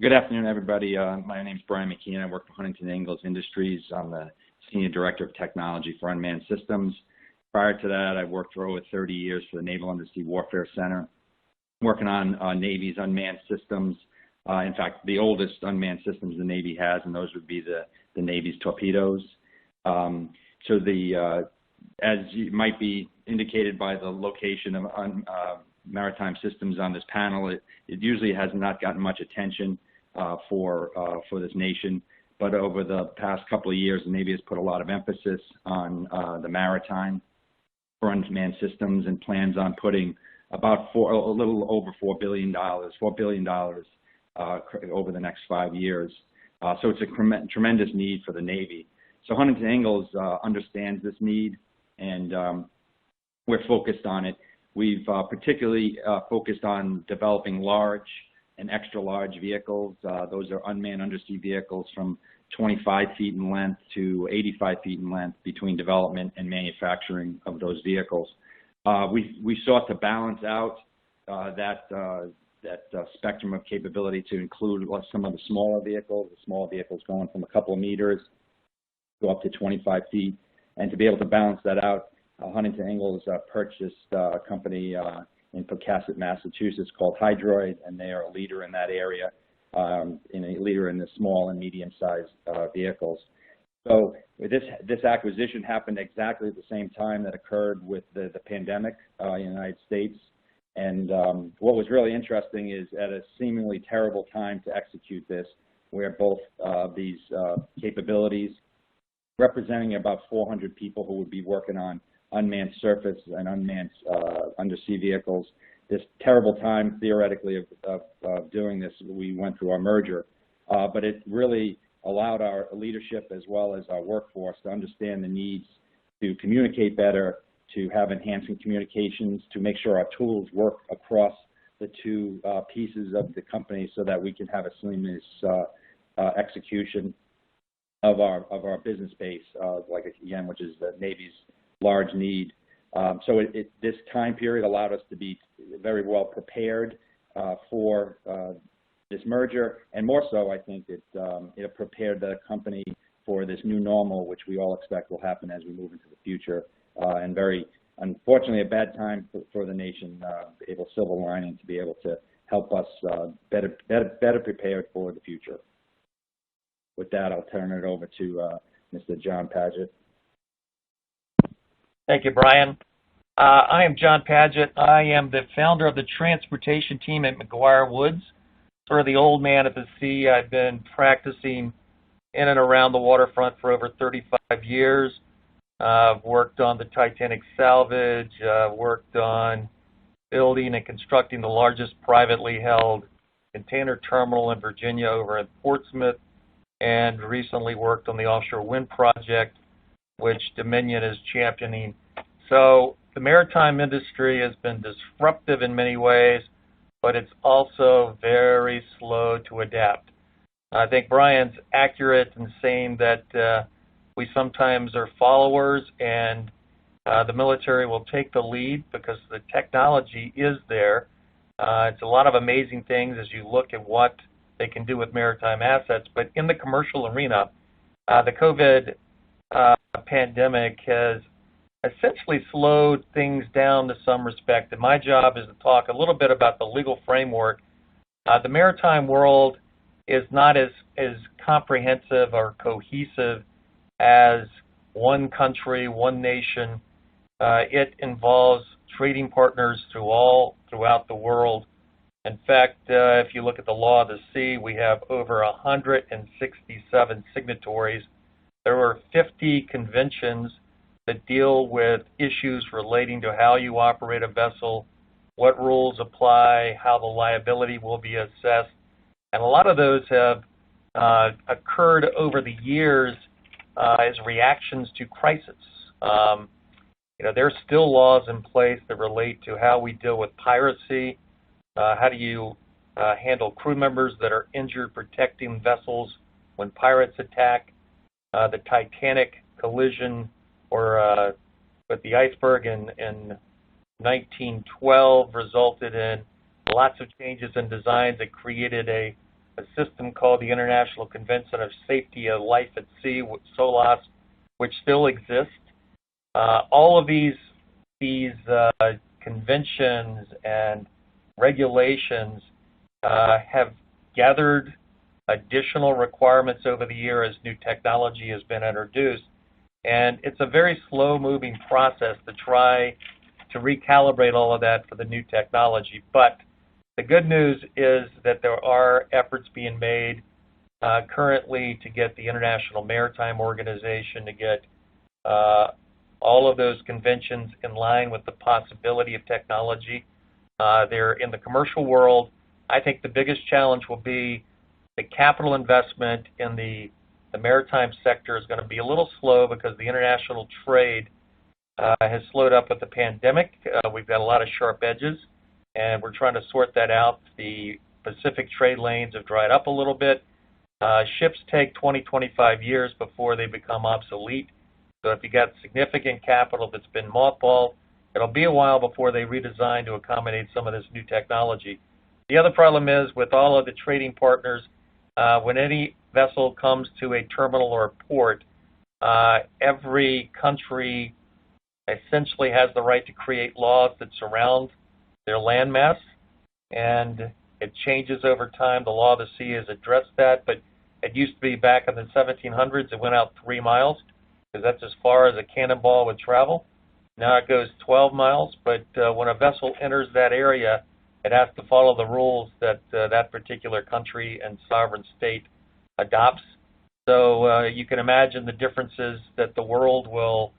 Good afternoon, everybody. My name is Brian McKeon. I work for Huntington Ingalls Industries. I'm the Senior Director of Technology for Unmanned Systems. Prior to that, I worked for over 30 years for the Naval Undersea Warfare Center, working on Navy's unmanned systems. In fact, the oldest unmanned systems the Navy has, and those would be the Navy's torpedoes. So as you might be indicated by the location of maritime systems on this panel, it usually has not gotten much attention for this nation. But over the past couple of years, the Navy has put a lot of emphasis on the maritime for unmanned systems and plans on putting about a little over $4 billion over the next 5 years. So it's a tremendous need for the Navy. So Huntington Ingalls understands this need, and we're focused on it. We've particularly focused on developing large and extra large vehicles. Those are unmanned undersea vehicles from 25 feet in length to 85 feet in length between development and manufacturing of those vehicles. We sought to balance out that spectrum of capability to include some of the smaller vehicles going from a couple of meters to up to 25 feet. And to be able to balance that out, Huntington Ingalls purchased a company in Pocasset, Massachusetts called Hydroid, and they are a leader in that area, a leader in the small and medium-sized vehicles. So this acquisition happened exactly at the same time that occurred with the pandemic in the United States. And what was really interesting is at a seemingly terrible time to execute this, where both these capabilities, representing about 400 people who would be working on unmanned surface and unmanned undersea vehicles, this terrible time theoretically of doing this, we went through our merger. But it really allowed our leadership as well as our workforce to understand the needs to communicate better, to have enhancing communications, to make sure our tools work across the two pieces of the company so that we can have a seamless execution of our business base, which is the Navy's large need. So this time period allowed us to be very well prepared for this merger, and more so, I think it prepared the company for this new normal, which we all expect will happen as we move into the future. And very unfortunately, a bad time for the nation. Able silver lining to be able to help us better prepared for the future. With that, I'll turn it over to Mr. John Padgett. Thank you, Brian. I am John Padgett. I am the founder of the transportation team at McGuireWoods. Sort of the old man at the sea. I've been practicing in and around the waterfront for over 35 years. I've worked on the Titanic salvage, worked on building and constructing the largest privately held container terminal in Virginia over in Portsmouth, and recently worked on the offshore wind project, which Dominion is championing. So the maritime industry has been disruptive in many ways, but it's also very slow to adapt. I think Brian's accurate in saying that we sometimes are followers, and the military will take the lead because the technology is there. It's a lot of amazing things as you look at what they can do with maritime assets. But in the commercial arena, the COVID pandemic has essentially slowed things down to some respect. And my job is to talk a little bit about the legal framework. The maritime world is not as comprehensive or cohesive as one country, one nation. It involves trading partners throughout the world. In fact, if you look at the law of the sea, we have over 167 signatories. There were 50 conventions that deal with issues relating to how you operate a vessel, what rules apply, how the liability will be assessed. And a lot of those have occurred over the years as reactions to crisis. There's still laws in place that relate to how we deal with piracy, how do you handle crew members that are injured protecting vessels when pirates attack. The Titanic collision with the iceberg in 1912 resulted in lots of changes in designs that created a system called the International Convention of Safety of Life at Sea, SOLAS, which still exists. All of these conventions and regulations have gathered additional requirements over the year as new technology has been introduced. And it's a very slow-moving process to try to recalibrate all of that for the new technology. But the good news is that there are efforts being made currently to get the International Maritime Organization to get all of those conventions in line with the possibility of technology. They're in the commercial world. I think the biggest challenge will be the capital investment in the maritime sector is going to be a little slow because the international trade has slowed up with the pandemic. We've got a lot of sharp edges, and we're trying to sort that out. The Pacific trade lanes have dried up a little bit. Ships take 20, 25 years before they become obsolete. So if you got significant capital that's been mothballed, it'll be a while before they redesign to accommodate some of this new technology. The other problem is with all of the trading partners, when any vessel comes to a terminal or a port, every country essentially has the right to create laws that surround their landmass, and it changes over time. The law of the sea has addressed that, but it used to be back in the 1700s, it went out 3 miles, because that's as far as a cannonball would travel. Now it goes 12 miles, but when a vessel enters that area, it has to follow the rules that that particular country and sovereign state adopts. So you can imagine the differences that the world will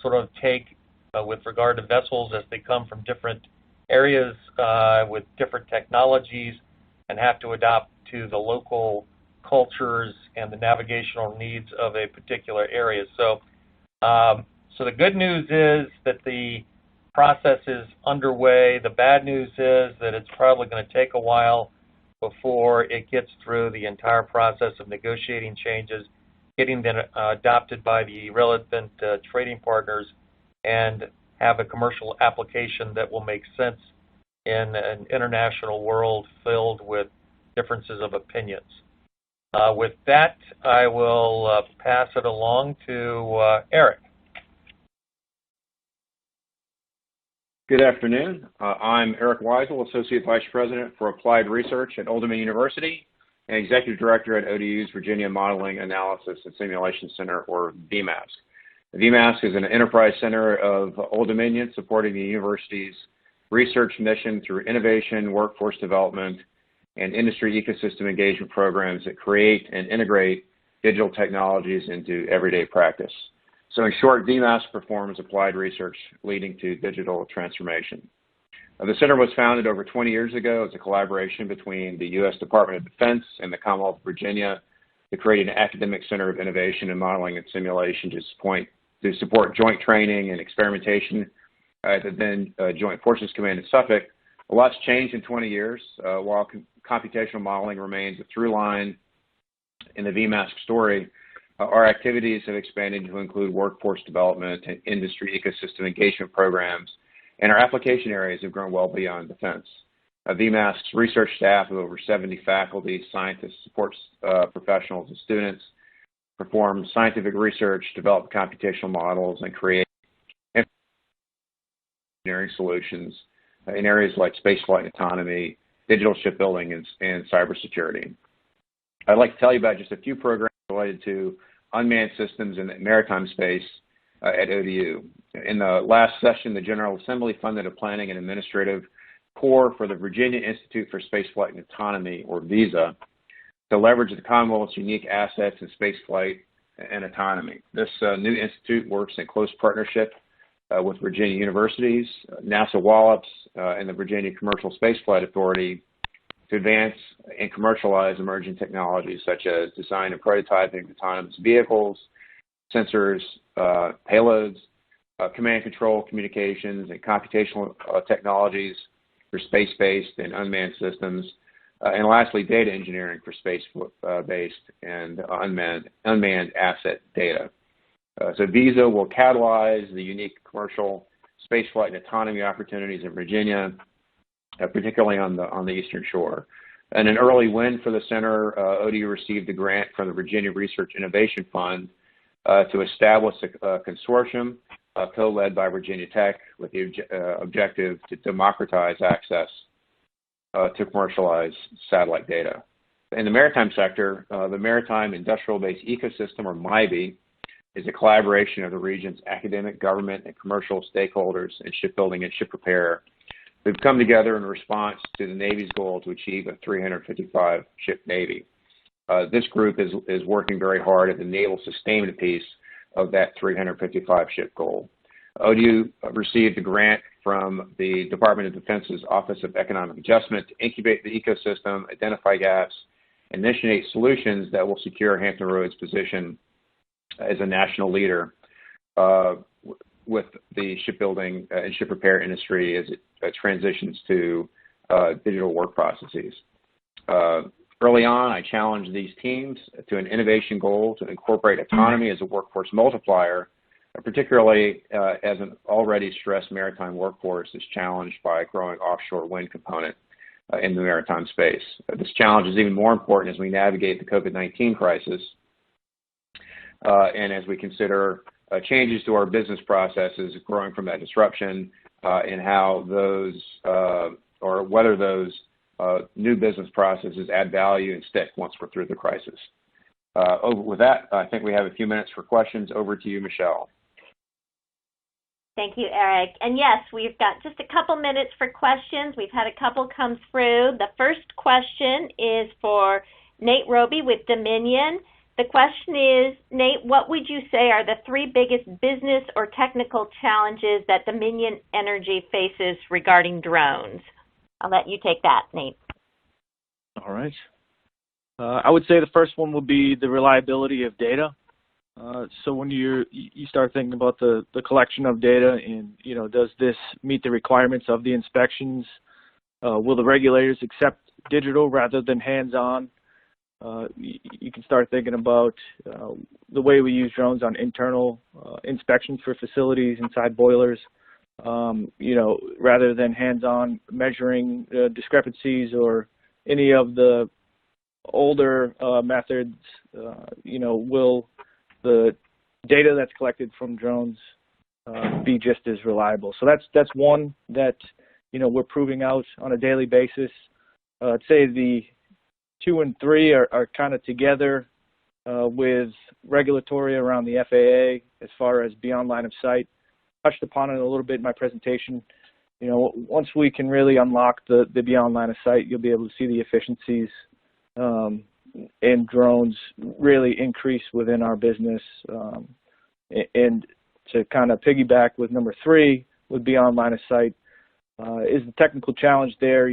sort of take with regard to vessels as they come from different areas with different technologies and have to adopt to the local cultures and the navigational needs of a particular area. So, so the good news is that the process is underway. The bad news is that it's probably going to take a while before it gets through the entire process of negotiating changes, getting them adopted by the relevant trading partners, and have a commercial application that will make sense in an international world filled with differences of opinions. With that, I will pass it along to Eric. Good afternoon. I'm Eric Weisel, Associate Vice President for Applied Research at Old Dominion University and Executive Director at ODU's Virginia Modeling, Analysis, and Simulation Center, or VMASC. VMASC is an enterprise center of Old Dominion supporting the university's research mission through innovation, workforce development, and industry ecosystem engagement programs that create and integrate digital technologies into everyday practice. So in short, VMASC performs applied research leading to digital transformation. The center was founded over 20 years ago as a collaboration between the U.S. Department of Defense and the Commonwealth of Virginia to create an academic center of innovation and modeling and simulation to support joint training and experimentation at the then Joint Forces Command in Suffolk, A lot's changed in 20 years. While computational modeling remains a through line in the VMask story, our activities have expanded to include workforce development and industry ecosystem engagement programs, and our application areas have grown well beyond defense. VMask's research staff of over 70 faculty, scientists, support professionals, and students perform scientific research, develop computational models, and create engineering solutions in areas like spaceflight and autonomy, digital shipbuilding, and cybersecurity. I'd like to tell you about just a few programs related to unmanned systems in the maritime space at ODU. In the last session, the General Assembly funded a planning and administrative core for the Virginia Institute for Spaceflight and Autonomy, or VISA, to leverage the Commonwealth's unique assets in spaceflight and autonomy. This new institute works in close partnership with Virginia universities, NASA Wallops, and the Virginia Commercial Spaceflight Authority to advance and commercialize emerging technologies such as design and prototyping autonomous vehicles, sensors, payloads, command control, communications, and computational technologies for space-based and unmanned systems, and lastly, data engineering for space-based and unmanned asset data. So VISA will catalyze the unique commercial spaceflight and autonomy opportunities in Virginia, particularly on the Eastern Shore. And an early win for the center, ODU received a grant from the Virginia Research Innovation Fund to establish a consortium co-led by Virginia Tech with the objective to democratize access to commercialize satellite data. In the maritime sector, the Maritime Industrial Base Ecosystem, or MIBE, is a collaboration of the region's academic, government, and commercial stakeholders in shipbuilding and ship repair. We've come together in response to the Navy's goal to achieve a 355-ship Navy. This group is working very hard at the naval sustainment piece of that 355-ship goal. ODU received a grant from the Department of Defense's Office of Economic Adjustment to incubate the ecosystem, identify gaps, and initiate solutions that will secure Hampton Roads' position as a national leader with the shipbuilding and ship repair industry as it transitions to digital work processes. Early on, I challenged these teams to an innovation goal to incorporate autonomy as a workforce multiplier, particularly as an already stressed maritime workforce is challenged by a growing offshore wind component in the maritime space. This challenge is even more important as we navigate the COVID-19 crisis and as we consider changes to our business processes growing from that disruption and how those or whether those new business processes add value and stick once we're through the crisis. With that, I think we have a few minutes for questions. Over to you, Michelle. Thank you, Eric. And yes, we've got just a couple minutes for questions. We've had a couple come through. The first question is for Nate Roby with Dominion. The question is, Nate, what would you say are the three biggest business or technical challenges that Dominion Energy faces regarding drones? I'll let you take that, Nate. All right. I would say the first one would be the reliability of data. So when you start thinking about the collection of data and, does this meet the requirements of the inspections? Will the regulators accept digital rather than hands-on? You can start thinking about the way we use drones on internal inspections for facilities inside boilers, rather than hands-on measuring discrepancies or any of the older methods. Will the data that's collected from drones be just as reliable? So that's one that we're proving out on a daily basis. I'd say the 2 and 3 are kind of together with regulatory around the FAA as far as beyond line of sight. Touched upon it a little bit in my presentation. Once we can really unlock the beyond line of sight, you'll be able to see the efficiencies and drones really increase within our business. And to kind of piggyback with number 3, with beyond line of sight, is the technical challenge there.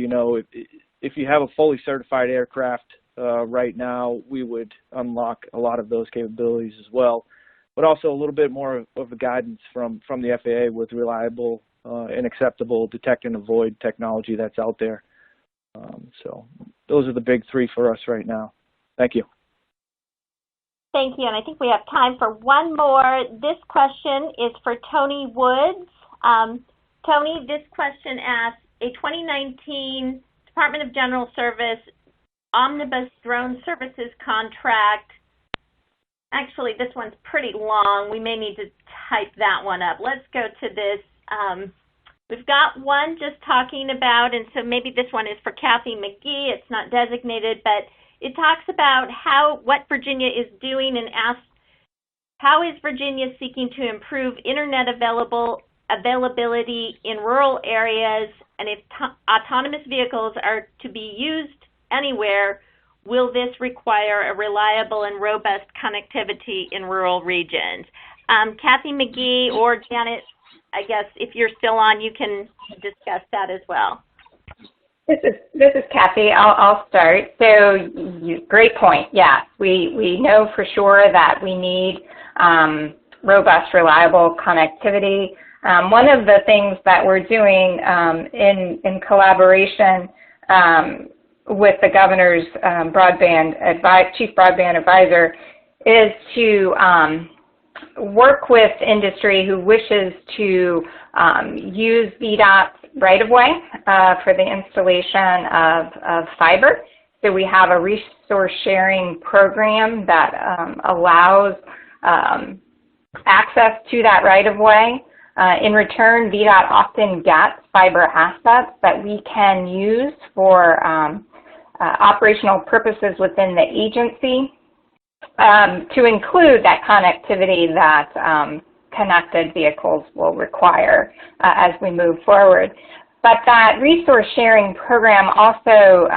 If you have a fully certified aircraft right now, we would unlock a lot of those capabilities as well, but also a little bit more of a guidance from the FAA with reliable unacceptable detect and avoid technology that's out there. So those are the big three for us right now. Thank you. Thank you, and I think we have time for one more. This question is for Tony Woods. Tony, this question asks, a 2019 Department of General Service Omnibus Drone Services contract. Actually, this one's pretty long. We may need to type that one up. Let's go to this. We've got one just talking about, and so maybe this one is for Kathy McGee. It's not designated, but it talks about what Virginia is doing and asks, how is Virginia seeking to improve internet availability in rural areas, and if autonomous vehicles are to be used anywhere, will this require a reliable and robust connectivity in rural regions? Kathy McGee or Janet, I guess if you're still on, you can discuss that as well. This is Kathy. I'll start. So, great point. Yes, we know for sure that we need robust, reliable connectivity. One of the things that we're doing in collaboration with the governor's chief broadband advisor is to work with industry who wishes to use VDOT's right-of-way for the installation of fiber. So we have a resource sharing program that allows access to that right-of-way. In return, VDOT often gets fiber assets that we can use for operational purposes within the agency to include that connectivity that connected vehicles will require as we move forward. But that resource sharing program also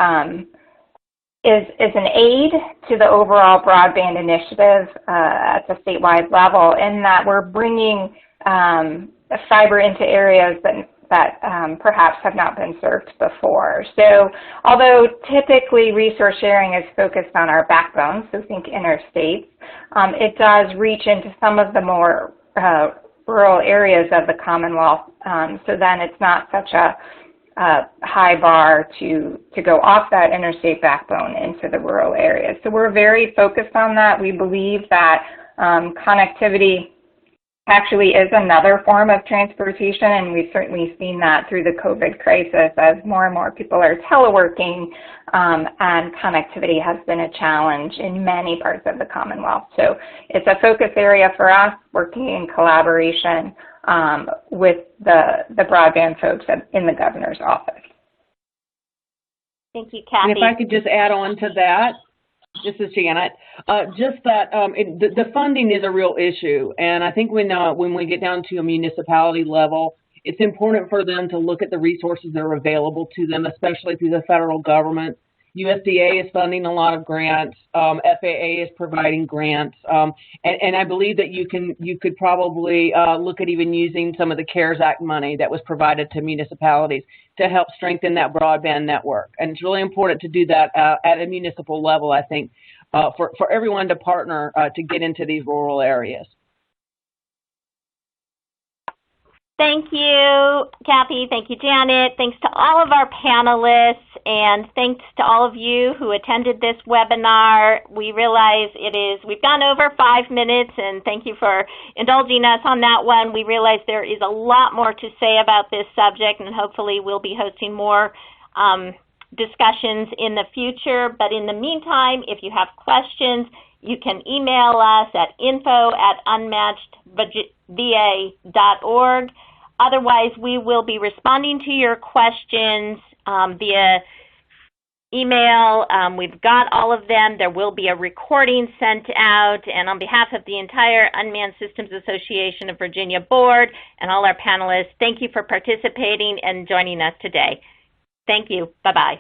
is an aid to the overall broadband initiative at the statewide level, in that we're bringing fiber into areas that perhaps have not been served before. So although typically resource sharing is focused on our backbone, so think interstates, it does reach into some of the more rural areas of the Commonwealth, so then it's not such a high bar to go off that interstate backbone into the rural areas. So we're very focused on that. We believe that connectivity actually is another form of transportation, and we've certainly seen that through the COVID crisis as more and more people are teleworking, and connectivity has been a challenge in many parts of the Commonwealth. So it's a focus area for us, working in collaboration with the broadband folks in the governor's office. Thank you, Kathy. And if I could just add on to that, this is Janet. Just that the funding is a real issue, and I think when we get down to a municipality level, it's important for them to look at the resources that are available to them, especially through the federal government. USDA is funding a lot of grants. FAA is providing grants, and I believe that you could probably look at even using some of the CARES Act money that was provided to municipalities to help strengthen that broadband network. And it's really important to do that at a municipal level, I think, for everyone to partner to get into these rural areas. Thank you, Kathy. Thank you, Janet. Thanks to all of our panelists, and thanks to all of you who attended this webinar. We realize we've gone over 5 minutes, and thank you for indulging us on that one. We realize there is a lot more to say about this subject, and hopefully we'll be hosting more discussions in the future. But in the meantime, if you have questions, you can email us at info@unmatchedva.org. Otherwise, we will be responding to your questions via email. We've got all of them. There will be a recording sent out. And on behalf of the entire Unmanned Systems Association of Virginia Board and all our panelists, thank you for participating and joining us today. Thank you. Bye-bye.